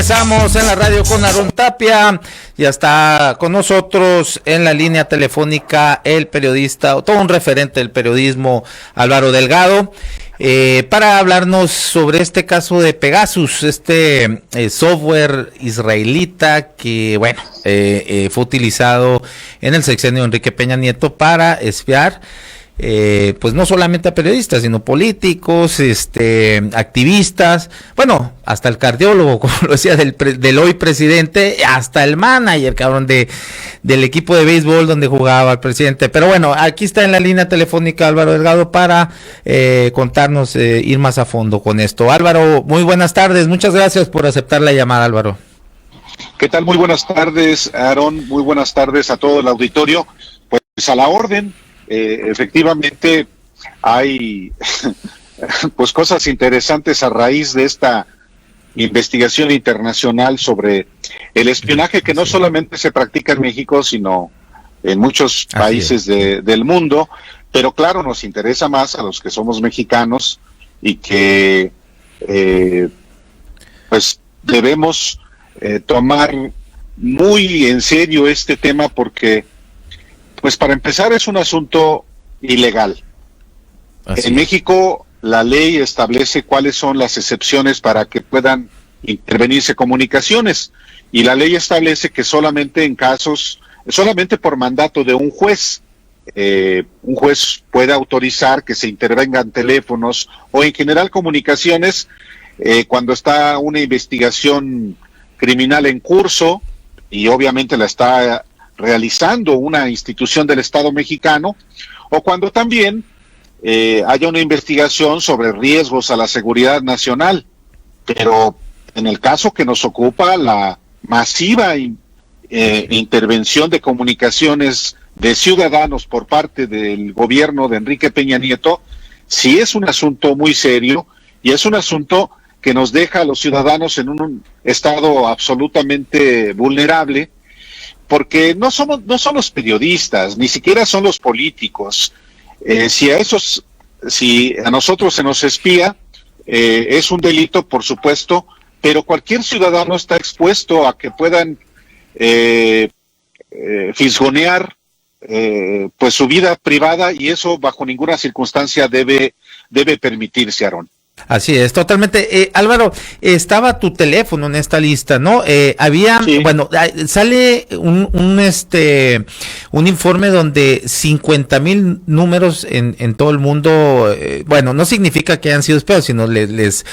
Regresamos en la radio con Aarón Tapia. Ya está con nosotros en la línea telefónica el periodista, todo un referente del periodismo, Álvaro Delgado, para hablarnos sobre este caso de Pegasus, software israelita que, bueno, fue utilizado en el sexenio de Enrique Peña Nieto para espiar pues no solamente a periodistas, sino políticos, activistas, bueno, hasta el cardiólogo, como lo decía, del hoy presidente, hasta el manager, cabrón, del equipo de béisbol donde jugaba el presidente. Pero bueno, aquí está en la línea telefónica Álvaro Delgado para contarnos, ir más a fondo con esto. Álvaro, muy buenas tardes, muchas gracias por aceptar la llamada, Álvaro. ¿Qué tal? Muy buenas tardes, Aarón, muy buenas tardes a todo el auditorio. Pues a la orden. Efectivamente hay pues cosas interesantes a raíz de esta investigación internacional sobre el espionaje que no solamente se practica en México, sino en muchos países del mundo, pero claro, nos interesa más a los que somos mexicanos y que pues debemos tomar muy en serio este tema porque pues para empezar es un asunto ilegal. En México la ley establece cuáles son las excepciones para que puedan intervenirse comunicaciones y la ley establece que solamente por mandato de un juez puede autorizar que se intervengan teléfonos o en general comunicaciones cuando está una investigación criminal en curso y obviamente la está realizando una institución del Estado mexicano, o cuando también haya una investigación sobre riesgos a la seguridad nacional. Pero en el caso que nos ocupa, la masiva intervención de comunicaciones de ciudadanos por parte del gobierno de Enrique Peña Nieto, sí es un asunto muy serio y es un asunto que nos deja a los ciudadanos en un estado absolutamente vulnerable, porque no son los periodistas, ni siquiera son los políticos. Si a nosotros se nos espía, es un delito, por supuesto, pero cualquier ciudadano está expuesto a que puedan fisgonear pues su vida privada y eso bajo ninguna circunstancia debe permitirse, Aarón. Así es, totalmente. Álvaro, estaba tu teléfono en esta lista, ¿no? Bueno, sale un informe donde 50,000 números en todo el mundo, bueno, no significa que hayan sido espiados, sino les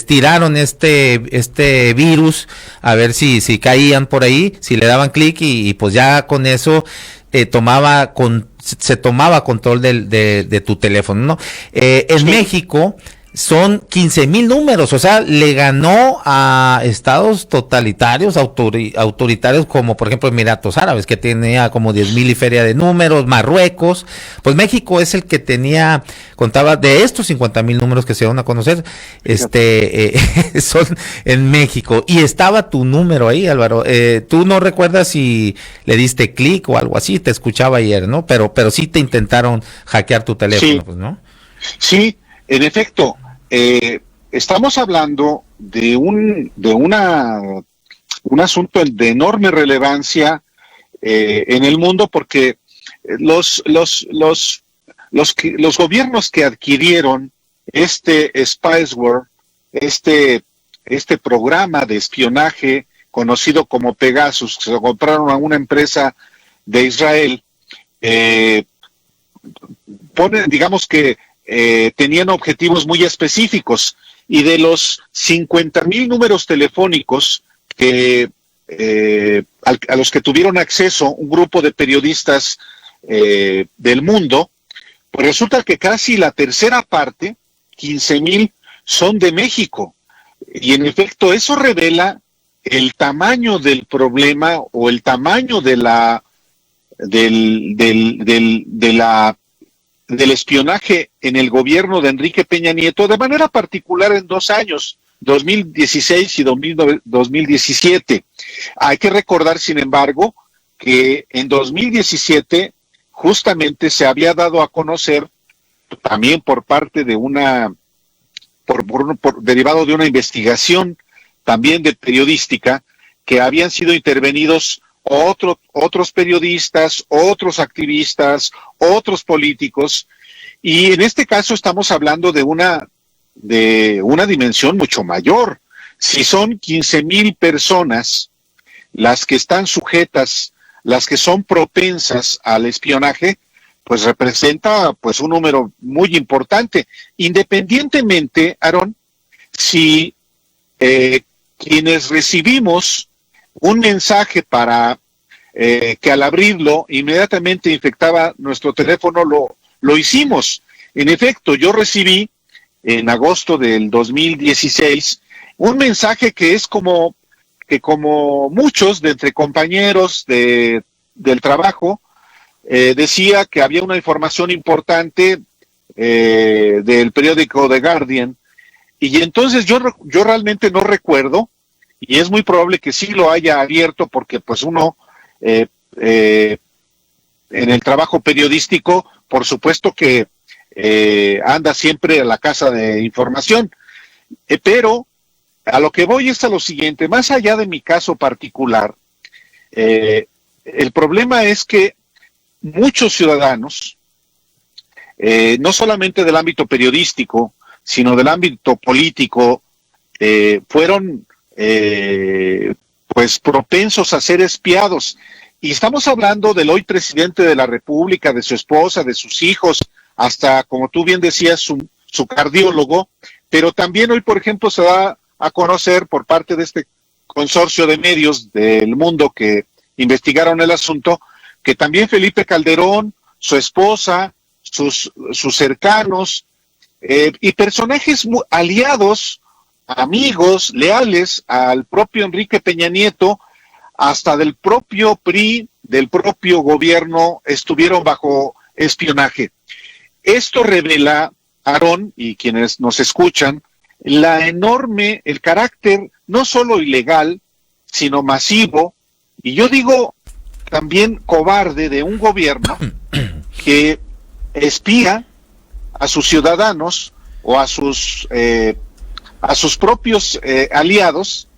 tiraron este virus a ver si caían por ahí, si le daban clic y pues ya con eso se tomaba control de tu teléfono, ¿no? En México son 15,000 números, o sea, le ganó a estados totalitarios, autoritarios como por ejemplo Emiratos Árabes, que tenía como 10,000 y feria de números, Marruecos. Pues México es el que contaba de estos 50,000 números que se van a conocer, son en México. Y estaba tu número ahí, Álvaro. Tú no recuerdas si le diste clic o algo así, te escuchaba ayer, ¿no? Pero sí te intentaron hackear tu teléfono, pues, ¿no? Sí, en efecto. Estamos hablando de un asunto de enorme relevancia en el mundo porque los gobiernos que adquirieron este spyware, este programa de espionaje conocido como Pegasus, que se lo compraron a una empresa de Israel, digamos que tenían objetivos muy específicos y de los 50,000 números telefónicos a los que tuvieron acceso un grupo de periodistas del mundo, pues resulta que casi la tercera parte, 15,000, son de México. Y en efecto eso revela el tamaño del problema o el tamaño del espionaje en el gobierno de Enrique Peña Nieto, de manera particular en 2 años, 2016 y 2017. Hay que recordar, sin embargo, que en 2017 justamente se había dado a conocer, también por parte de derivado de una investigación también de periodística, que habían sido intervenidos otros periodistas, otros activistas, otros políticos, y en este caso estamos hablando de una dimensión mucho mayor. Si son 15,000 personas las que están sujetas, las que son propensas al espionaje, pues representa pues un número muy importante, independientemente, Aarón, si quienes recibimos un mensaje para que al abrirlo inmediatamente infectaba nuestro teléfono, lo hicimos. En efecto, yo recibí en agosto del 2016 un mensaje que es como muchos de entre compañeros del trabajo, decía que había una información importante del periódico The Guardian, y entonces yo realmente no recuerdo, y es muy probable que sí lo haya abierto, porque pues uno en el trabajo periodístico, por supuesto que anda siempre a la casa de información, pero a lo que voy es a lo siguiente: más allá de mi caso particular, el problema es que muchos ciudadanos, no solamente del ámbito periodístico, sino del ámbito político, fueron pues propensos a ser espiados. Y estamos hablando del hoy presidente de la República, de su esposa, de sus hijos, hasta, como tú bien decías, su cardiólogo, pero también hoy, por ejemplo, se da a conocer por parte de este consorcio de medios del mundo que investigaron el asunto, que también Felipe Calderón, su esposa, sus cercanos y personajes aliados, amigos, leales al propio Enrique Peña Nieto, hasta del propio PRI, del propio gobierno, estuvieron bajo espionaje. Esto revela, Aarón, y quienes nos escuchan, el carácter no solo ilegal, sino masivo, y yo digo también cobarde, de un gobierno que espía a sus ciudadanos o a sus propios aliados,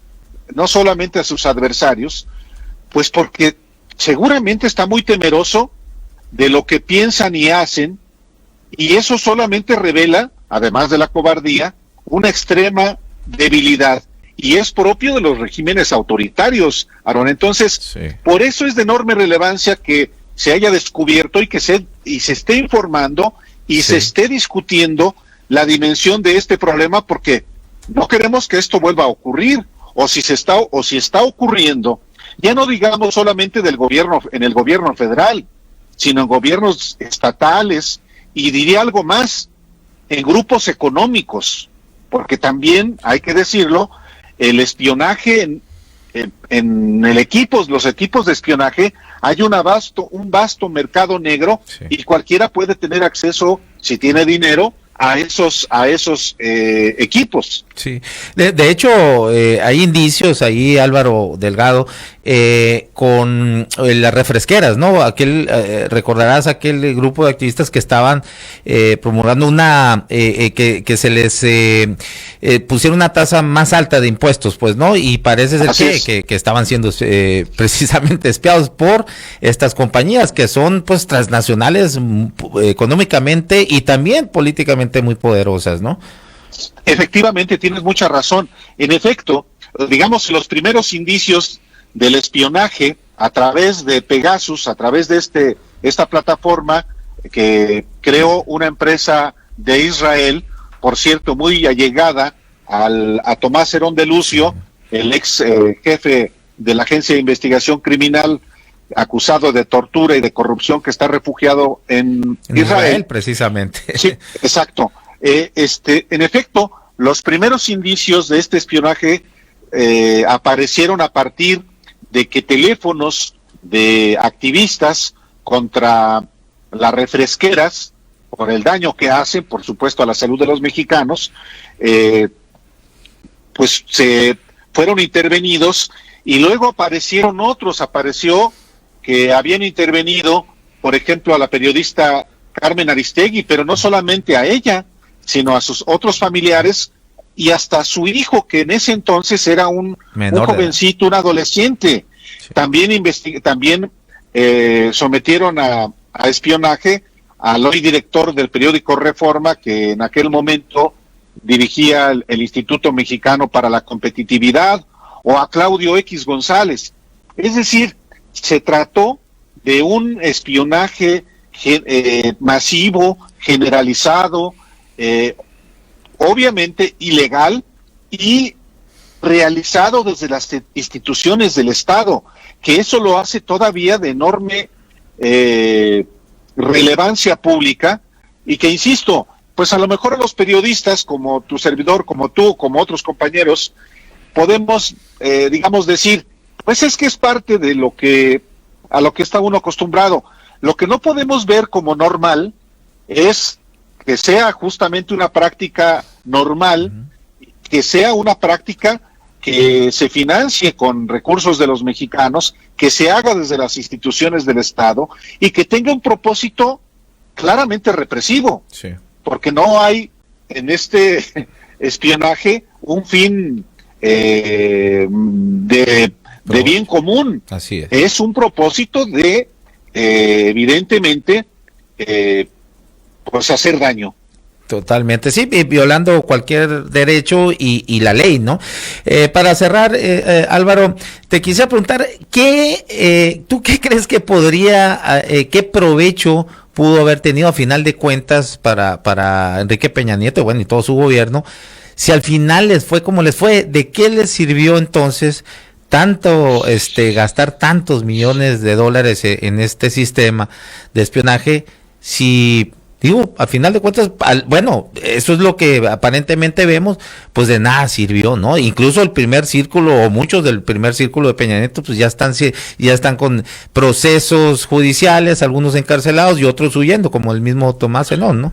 no solamente a sus adversarios, pues porque seguramente está muy temeroso de lo que piensan y hacen, y eso solamente revela, además de la cobardía, una extrema debilidad, y es propio de los regímenes autoritarios, Aarón. Entonces, sí, por eso es de enorme relevancia que se haya descubierto y se esté informando y sí, se esté discutiendo la dimensión de este problema, porque no queremos que esto vuelva a ocurrir, o si está ocurriendo, ya no digamos solamente en el gobierno federal, sino en gobiernos estatales, y diría algo más, en grupos económicos, porque también hay que decirlo, el espionaje en los equipos de espionaje, hay un vasto mercado negro, sí, y cualquiera puede tener acceso, si tiene dinero, a esos equipos. Sí, de hecho hay indicios ahí, Álvaro Delgado, con las refresqueras, ¿no? Recordarás aquel grupo de activistas que estaban promulgando que se les pusiera una tasa más alta de impuestos, pues, ¿no? Y parece ser que estaban siendo precisamente espiados por estas compañías que son, pues, transnacionales económicamente y también políticamente muy poderosas, ¿no? Efectivamente, tienes mucha razón. En efecto, digamos, los primeros indicios del espionaje a través de Pegasus, a través de esta plataforma que creó una empresa de Israel, por cierto, muy allegada a Tomás Herón de Lucio, el ex jefe de la Agencia de Investigación Criminal, acusado de tortura y de corrupción, que está refugiado en Israel, precisamente. Sí, exacto. En efecto, los primeros indicios de este espionaje aparecieron a partir de que teléfonos de activistas contra las refresqueras, por el daño que hacen, por supuesto, a la salud de los mexicanos, pues se fueron intervenidos, y luego apareció que habían intervenido, por ejemplo, a la periodista Carmen Aristegui, pero no solamente a ella, sino a sus otros familiares, y hasta su hijo, que en ese entonces era un jovencito, un adolescente. Sí. También sometieron a espionaje al hoy director del periódico Reforma, que en aquel momento dirigía el Instituto Mexicano para la Competitividad, o a Claudio X González. Es decir, se trató de un espionaje masivo, generalizado, obviamente ilegal y realizado desde las instituciones del Estado, que eso lo hace todavía de enorme relevancia pública, y que, insisto, pues a lo mejor los periodistas, como tu servidor, como tú, como otros compañeros, podemos, digamos, decir, pues es que es parte de a lo que está uno acostumbrado. Lo que no podemos ver como normal es que sea justamente una práctica normal, que sea una práctica que se financie con recursos de los mexicanos, que se haga desde las instituciones del Estado y que tenga un propósito claramente represivo, sí. Porque no hay en este espionaje un fin de bien común. Así es. Es un propósito de, evidentemente, pues hacer daño. Totalmente, sí, violando cualquier derecho y la ley, ¿no? Para cerrar, Álvaro, te quisiera preguntar, ¿tú qué crees que qué provecho pudo haber tenido a final de cuentas para Enrique Peña Nieto, bueno, y todo su gobierno, si al final les fue como les fue? ¿De qué les sirvió entonces tanto gastar tantos millones de dólares en este sistema de espionaje si... Digo, al final de cuentas, bueno, eso es lo que aparentemente vemos, pues de nada sirvió, ¿no? Incluso el primer círculo, o muchos del primer círculo de Peña Nieto, pues ya están con procesos judiciales, algunos encarcelados y otros huyendo, como el mismo Tomás Zenón, ¿no?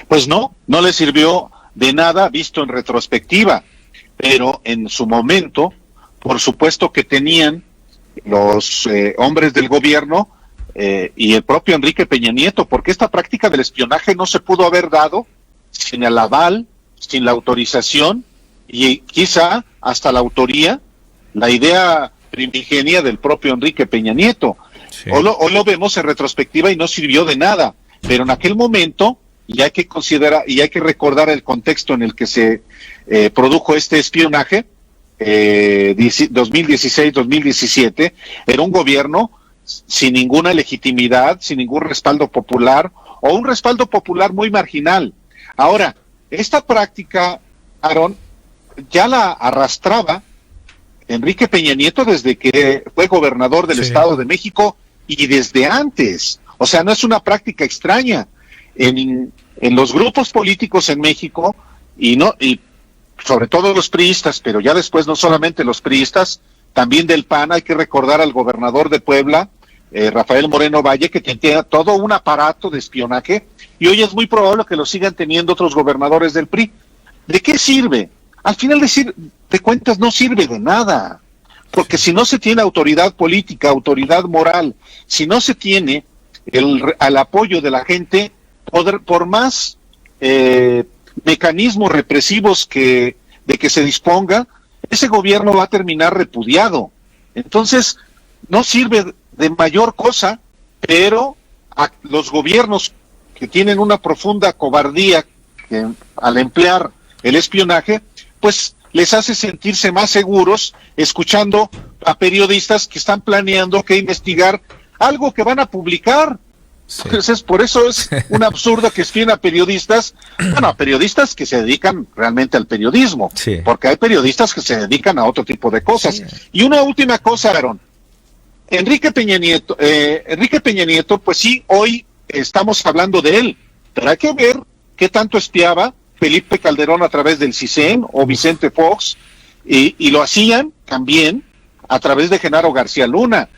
Pues no le sirvió de nada visto en retrospectiva, pero en su momento, por supuesto que tenían los hombres del gobierno y el propio Enrique Peña Nieto, porque esta práctica del espionaje no se pudo haber dado sin el aval, sin la autorización y quizá hasta la autoría, la idea primigenia del propio Enrique Peña Nieto. Sí. Hoy lo vemos en retrospectiva y no sirvió de nada, pero en aquel momento, y hay que considerar y hay que recordar el contexto en el que se produjo este espionaje, 2016-2017, era un gobierno sin ninguna legitimidad, sin ningún respaldo popular, o un respaldo popular muy marginal. Ahora, esta práctica, Aarón, ya la arrastraba Enrique Peña Nieto desde que fue gobernador del Estado de México y desde antes. O sea, no es una práctica extraña. En los grupos políticos en México, y sobre todo los priistas, pero ya después no solamente los priistas, también del PAN, hay que recordar al gobernador de Puebla, Rafael Moreno Valle, que tenía todo un aparato de espionaje, y hoy es muy probable que lo sigan teniendo otros gobernadores del PRI. ¿De qué sirve? Al final de cuentas no sirve de nada, porque si no se tiene autoridad política, autoridad moral, si no se tiene el apoyo de la gente, por más mecanismos represivos de que se disponga, ese gobierno va a terminar repudiado. Entonces, no sirve de mayor cosa, pero a los gobiernos que tienen una profunda cobardía al emplear el espionaje, pues les hace sentirse más seguros escuchando a periodistas que están planeando que investigar algo que van a publicar. Sí. Entonces, por eso es un absurdo que espien a periodistas, bueno, a periodistas que se dedican realmente al periodismo, sí. Porque hay periodistas que se dedican a otro tipo de cosas. Sí. Y una última cosa, Aarón, Enrique Peña Nieto, pues sí, hoy estamos hablando de él, pero hay que ver qué tanto espiaba Felipe Calderón a través del CISEN o Vicente Fox, y lo hacían también a través de Genaro García Luna.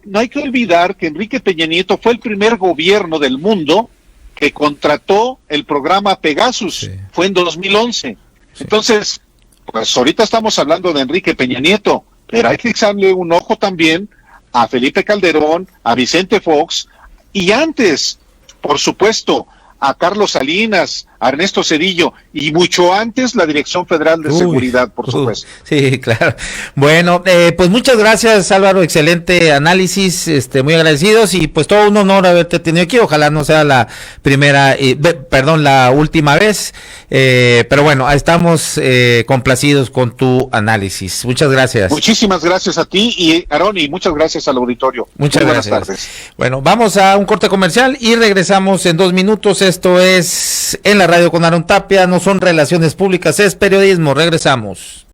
No hay que olvidar que Enrique Peña Nieto fue el primer gobierno del mundo que contrató el programa Pegasus, sí. Fue en 2011. Sí. Entonces, pues ahorita estamos hablando de Enrique Peña Nieto, pero hay que echarle un ojo también a Felipe Calderón, a Vicente Fox, y antes, por supuesto, a Carlos Salinas, a Ernesto Zedillo y mucho antes la Dirección Federal de Seguridad, por supuesto. Sí, claro. Bueno, pues muchas gracias, Álvaro, excelente análisis, muy agradecidos y pues todo un honor haberte tenido aquí, ojalá no sea la primera, la última vez, pero bueno, estamos complacidos con tu análisis. Muchas gracias. Muchísimas gracias a ti y Aarón, y muchas gracias al auditorio. Muchas gracias. Buenas tardes. Bueno, vamos a un corte comercial y regresamos en 2 minutos. Esto es En la Radio con Aarón Tapia, no son relaciones públicas, es periodismo. Regresamos.